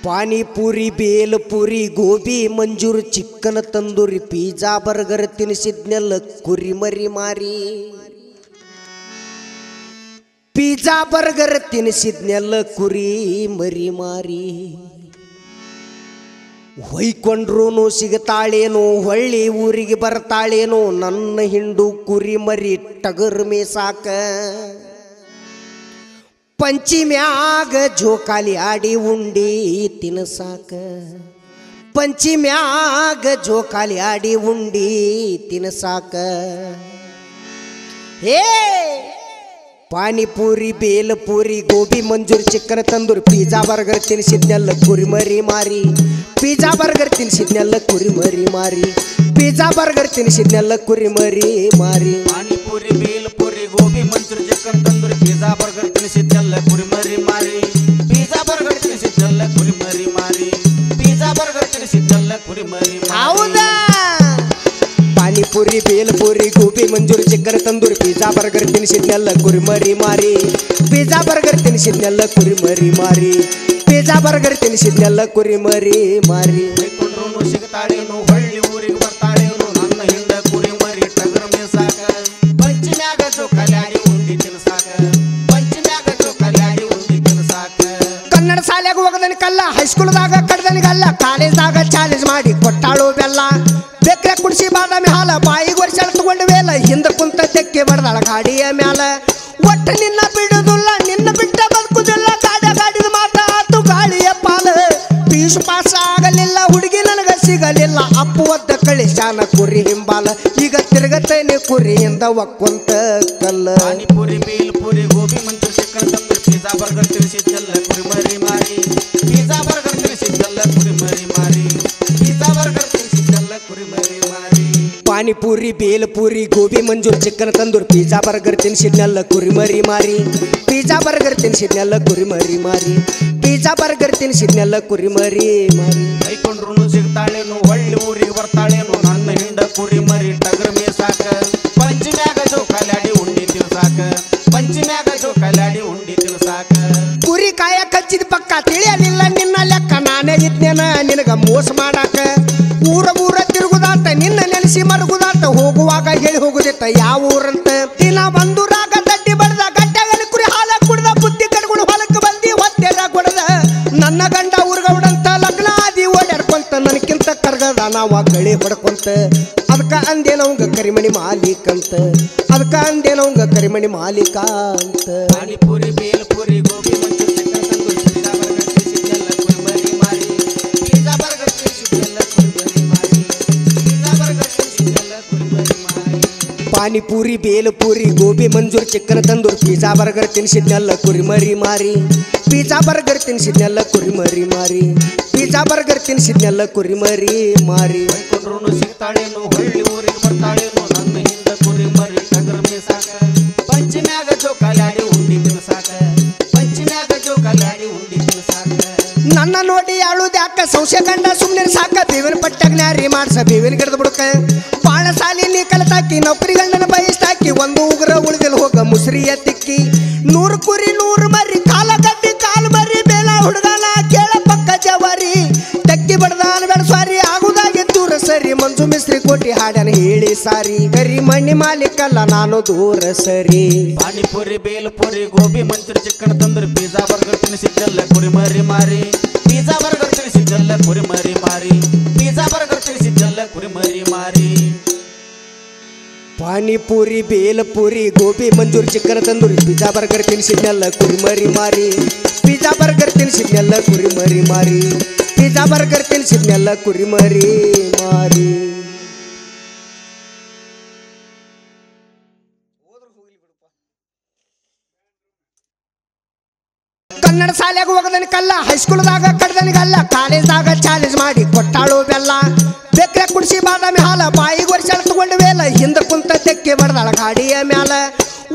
ಪಾನಿಪುರಿ ಬೇಲ್ಪುರಿ ಗೋಬಿ ಮಂಜೂರು ಚಿಕ್ಕನ tandoori pizza burger ತಿನ್ನಿಸಿದ್ನೆಲ್ಲ ಕುರಿ ಮರಿ ಮಾರಿ ಪಿಜ್ಜಾ ಬರ್ಗರ್ ತಿನ್ನಿಸಿದ್ನೆಲ್ಲ ಕುರಿ ಮರಿ ಮಾರಿ ಹೊಯ್ಕೊಂಡ್ರೂ ಸಿಗತಾಳೇನೋ ಹೊಳ್ಳಿ ಊರಿಗೆ ಬರ್ತಾಳೇನೋ ನನ್ನ ಹಿಂಡು ಕುರಿ ಮರಿ ಟಗರ್ ಮೇಸಾಕ पंचिम्याग झोकाली आडी उंडी तिनसाक पंचिम्याग झोकाली आडी उंडी तिनसाक हे पानीपुरी बेलपुरी गोबी मंजूर चिकन तंदूर पिज्जा बर्गर तिनसिद्नेಲ್ಲ ಕುರಿ ಮರಿ ಮಾರಿ पिज्जा बर्गर तिनसिद्नेಲ್ಲ ಕುರಿ ಮರಿ ಮಾರಿ पिज्जा बर्गर तिनसिद्नेಲ್ಲ ಕುರಿ ಮರಿ ಮಾರಿ पानीपुरी बेलपुरी गोबी मंजूर चिकन तंदूर पिज्जा बर्गर तिनसिद्नेಲ್ಲ ಕುರಿ ಮರಿ ಮಾರಿ पिज्जा बर्गर तिनसिद्नेಲ್ಲ ಕುರಿ ಮರಿ ಮಾರಿ पिज्जा बर्गर तिनसिद्नेಲ್ಲ ಕುರಿ ಮರಿ ಹೌದಾ पानीपुरी बेलपुरी गोबी मंजूर चिकन तंदूर पिज्जा बर्गर तिनसिद्नेಲ್ಲ ಕುರಿ ಮರಿ ಮಾರಿ पिज्जा बर्गर तिनसिद्नेಲ್ಲ ಕುರಿ ಮರಿ ಮಾರಿ पिज्जा बर्गर तिनसिद्नेಲ್ಲ ಕುರಿ ಮರಿ ಮಾರಿ ಹೊಯ್ಕೊಂಡ್ರೂ ಸಿಗತಾಳೇನೋ ಹೊಳ್ಳಿ ಊರಿಗೆ ಬರ್ತಾಳೇನೋ ನನ್ನ ಹಿಂಡ ಕುರಿ ಮರಿ ಟಗರ್ ಮೇಸಾಕ ಪಂಚಿಮ್ಯಾಗ ಜೋಕಾಲಿ ಉಂಡಿ ತಿನ್ಸಾಕ पंचम्याग ಜೋಕಾಲಿ ಉಂಡಿ ತಿನ್ಸಾಕ ಕನ್ನಡ ಶಾಲೆಗೆ ಹೋಗದನ ಕಲ್ಲ ಹೈಸ್ಕೂಲ್ದಾಗ ಕಡ್ದನಿಗಲ್ಲ ಕಾಲೇಜ್ದಾಗ ಚಾಲೆಂಜ್ ಮಾಡಿ ಕೊಟ್ಟಾಳು ಬೆಲ್ಲ ಬೇಕ್ರೆ ಕುಡಿಸಿ ಬಾದಾಮಿ ಹಾಲ ಬಾಯಿಗೆ ವರ್ಷ ತಗೊಂಡು ವೇಲ ಹಿಂದ ಕುಂತ ತೆಕ್ಕೆ ಬಡದಾಳ ಗಾಡಿಯ ಮ್ಯಾಲ ಒಟ್ಟು ನಿನ್ನ ಬಿಡುದಿಲ್ಲ ನಿನ್ನ ಬಿಟ್ಟ ಬದುಕುದಿಲ್ಲ ಗಾಡಿದ ಮಾತಾತು ಗಾಳಿಯ ಪಾಲ ಪೀಸು ಪಾಸ ಆಗಲಿಲ್ಲ ಹುಡುಗಿ ನನಗ ಸಿಗಲಿಲ್ಲ ಅಪ್ಪು ಒದ್ದ ಕಳಿಸಾನ ಕುರಿ ಹಿಂಬಾಲ ಈಗ ತಿರುಗತೇನೆ ಕುರಿಯಿಂದ ಒಕ್ಕುಂತ ಕಲ್ಲ panipuri bhelpuri gobi manchuri chicken tandoori pizza burger ತಿನ್ನಿಸಿದ್ನೆಲ್ಲ ಕುರಿ ಮರಿ ಮಾರಿ ಪಿಜ್ಜಾ ಬರ್ಗರ್ ತಿನ್ನಿಸಿದ್ನೆಲ್ಲ ಕುರಿ ಮರಿ ಮಾರಿ ಪಿಜ್ಜಾ ಬರ್ಗರ್ ತಿನ್ನಿಸಿದ್ನೆಲ್ಲ ಕುರಿ ಮರಿ ಮಾರಿ panipuri bhelpuri gobi manchuri chicken tandoor pizza burger ತಿನ್ನಿಸಿದ್ನೆಲ್ಲ ಕುರಿ ಮರಿ ಮಾರಿ ಪಿಜ್ಜಾ ಬರ್ಗರ್ ತಿನ್ನಿಸಿದ್ನೆಲ್ಲ ಕುರಿ ಮರಿ ಮಾರಿ ಪಿಜ್ಜಾ ಬರ್ಗರ್ ತಿನ್ನಿಸಿದ್ನೆಲ್ಲ ಕುರಿ ಮರಿ ಮಾರಿ ಹೊಯ್ಕೊಂಡ್ರೂ ಸಿಗ್ತಾಳೇನೋ ಹೊಳ್ಳಿ ಊರಿಗೆ ಬರ್ತಾಳೇನೋ ನನ್ನ ಹಿಂಡ ಕುರಿ ಮರಿ ಟಗರ್ ಮೇಸಾಕ पंचम्याग ಜೋಕಾಲಿ ಉಂಡಿ ತಿನ್ಸಾಕ पंचम्याग ಜೋಕಾಲಿ ಉಂಡಿ ತಿನ್ಸಾಕ ಕುರಿ ಕಾಯ ಕಚ್ಚಿದ ಪಕ್ಕ ತಿಳಿಯಲಿಲ್ಲ ನಿನ್ನ ಲೆಕ್ಕ ನಾನೇ ಇದ್ನೇನ ನಿನಗ ಮೋಸ ಮಾಡಾಕ ಊರ ತಿರುಗುದಾತ ನಿನ್ನ ನೆನೆಸಿ ಮರುಗುದಾತ ಹೋಗುವಾಗ ಹೇಳಿ ಹೋಗುದಿತ್ತ ಯಾವ ಊರಂತ ದಿನ ಬಂದೂರಾಗ ದಡ್ಡಿ ಬಡ್ದ ಗಟ್ಟೆಗಲಿ ಕುರಿ ಹಾಲ ಕುಡ್ದ ಬುದ್ಧಿ ಕಡ್ಕೊಂಡು ಹೊಲಕ್ಕೆ ಬಂದಿ ಹೊತ್ತೆರ ಕೊಡದ ನನ್ನ ಗಂಡ ಊರ್ಗೌಡಂತ ಲಗ್ನ ಆದಿ ಓಡಾಡ್ಕೊಂತ ನನಕ್ಕಿಂತ ಕರ್ಗದ ನಾವ ಗಳಿ ಹೊಡ್ಕೊಂತ ಅದಕ್ಕ ಅಂದೇನವಂಗ ಕರಿಮಣಿ ಮಾಲೀಕ ಅಂತ ಅದಕ್ಕ ಅಂದೇನವಂಗ ಕರಿಮಣಿ ಮಾಲೀಕ ಅಂತ panipuri bhelpuri gobi manchuri chicken tandoori pizza burger ತಿನ್ನಿಸಿದ್ನೆಲ್ಲ ಕುರಿ ಮರಿ ಮಾರಿ ಪಿಜ್ಜಾ ಬರ್ಗರ್ ತಿನ್ನಿಸಿದ್ನೆಲ್ಲ ಕುರಿ ಮರಿ ಮಾರಿ ಪಿಜ್ಜಾ ಬರ್ಗರ್ ತಿನ್ನಿಸಿದ್ನೆಲ್ಲ ಕುರಿ ಮರಿ ಮಾರಿ panipuri bhelpuri gobi manchuri chicken tandoor pizza burger ತಿನ್ನಿಸಿದ್ನೆಲ್ಲ ಕುರಿ ಮರಿ ಮಾರಿ ಪಿಜ್ಜಾ ಬರ್ಗರ್ ತಿನ್ನಿಸಿದ್ನೆಲ್ಲ ಕುರಿ ಮರಿ ಮಾರಿ ಪಿಜ್ಜಾ ಬರ್ಗರ್ ತಿನ್ನಿಸಿದ್ನೆಲ್ಲ ಕುರಿ ಮರಿ ಮಾರಿ ಹೊಯ್ಕೊಂಡ್ರೂ ಸಿಗ್ತಾಳೇನೋ ಹೊಳ್ಳಿ ಊರಿಗೆ ಬರ್ತಾಳೇನೋ ನನ್ನ ಹಿಂದ ಕುರಿ ಮರಿ ಟಗರ್ ಮೇಸಾಕ पंचम्याग ಜೋಕಾಲಿ ಉಂಡಿ ತಿನ್ಸಾಕ पंचम्याग ಜೋಕಾಲಿ ಉಂಡಿ ತಿನ್ಸಾಕ ನನ್ನ ನೋಡಿ ಅಳುದ್ಯಾಕ ಸಂಶಯ ಕಂಡ ಸುಮ್ಮನೆ ಸಾಕ ಬೇವಿನ ಪಟ್ಟಾಗ ನ್ಯಾರಿ ಮಾಡ್ಸ ಬೇವಿನ ಗಿಡದ ಬುಡಕ ಬಾಳ ಸಾಲಿ ನೀ ಕಲತಾಕಿ ನೌಕರಿ ಗಂಡನ ಬಯಸ್ತಾಕಿ ಒಂದು ಉಗ್ರ ಉಳಿದಿಲ್ ಹೋಗ ಮುಸ್ರಿಯ ತಿಕ್ಕಿ 100 ಕುರಿ 100 ಮರಿ ಕಾಲ ಗಡ್ಡಿ ಕಾಲು ಮರಿ ಬೇಲ ಹುಡುಗನ ಕೇಳ ಪಕ್ಕ ಜವಾರಿ ತೆಕ್ಕಿ ಬಡದಾನ ಬೆಳಸಾರಿ ಆಗುದಾಗೆ ದೂರ ಸರಿ ಮಂಜು ಮಿಸ್ರಿ ಕೋಟಿ ಹಾಡನ ಹೇಳಿ ಸಾರಿ ಕರಿ ಮಣ್ಣಿ ಮಾಲೀಕಲ್ಲ ನಾನು ದೂರ ಸರಿ panipuri bhelpuri gobi manchuri chicken tandoori pizza burger ತಿನ್ನಿಸಿದ್ನೆಲ್ಲ ಕುರಿ ಮರಿ ಮಾರಿ ಪಿಜ್ಜಾ ಬರ್ಗರ್ ತಿನ್ನಿಸಿದ್ನೆಲ್ಲ ಕುರಿ ಮರಿ ಮಾರಿ ಪಿಜ್ಜಾ ಬರ್ಗರ್ ತಿನ್ನಿಸಿದ್ನೆಲ್ಲ ಕುರಿ ಮರಿ ಮಾರಿ panipuri bhelpuri gobi manchuri chicken tandoori pizza burger ತಿನ್ನಿಸಿದ್ನೆಲ್ಲ ಕುರಿ ಮರಿ ಮಾರಿ ಪಿಜ್ಜಾ ಬರ್ಗರ್ ತಿನ್ನಿಸಿದ್ನೆಲ್ಲ ಕುರಿ ಮರಿ ಮಾರಿ ಪಿಜ್ಜಾ ಬರ್ಗರ್ ತಿನ್ನಿಸಿದ್ನೆಲ್ಲ ಕುರಿ ಮರಿ ಮಾರಿ ಕನ್ನಡ ಶಾಲೆಗೆ ಹೋಗದ ಓದನಿ ಕಲ್ಲ ಹೈಸ್ಕೂಲ್ದಾಗ ಕಡ್ದನಿಗಲ್ಲ ಕಾಲೇಜ್ದಾಗ ಚಾಲೆಂಜ್ ಮಾಡಿ ಕೊಟ್ಟಾಳು ಬೆಲ್ಲ ಬೇಕ್ರೆ ಕುಡಿಸಿ ಬಾದಾಮಿ ಹಾಲ ಬಾಯಿಗೆ ವರ್ಷ ತಗೊಂಡು ವೇಲ ಹಿಂದ ಕುಂತ ತೆಕ್ಕೆ ಬಡ್ದಾಳ ಗಾಡಿಯ ಮ್ಯಾಲ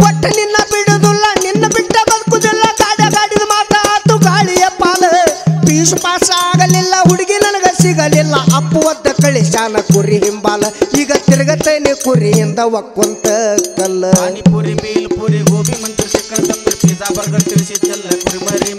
ಒಟ್ಟು ನಿನ್ನ ಬಿಡುದಿಲ್ಲ ನಿನ್ನ ಬಿಟ್ಟ ಬದುಕುದಿಲ್ಲ ಗಾಡಿದ ಮಾತ ಆತು ಗಾಳಿಯ ಪಾಲ ಪೀಸು ಪಾಸ ಆಗಲಿಲ್ಲ ಹುಡುಗಿ ನನಗ ಸಿಗಲಿಲ್ಲ ಅಪ್ಪು ಒದ್ದ ಕಳಿಸಾನ ಕುರಿ ಹಿಂಬಾಲ ಈಗ ತಿರುಗತೇನೆ ಕುರಿಯಿಂದ ಒಕ್ಕುಂತ ಕಲ್ಲ panipuri bhelpuri gobi manchuri chicken tandoori pizza burger ತಿಳಿಸಿದ್ದಲ್ಲ ಕುರಿಮರಿ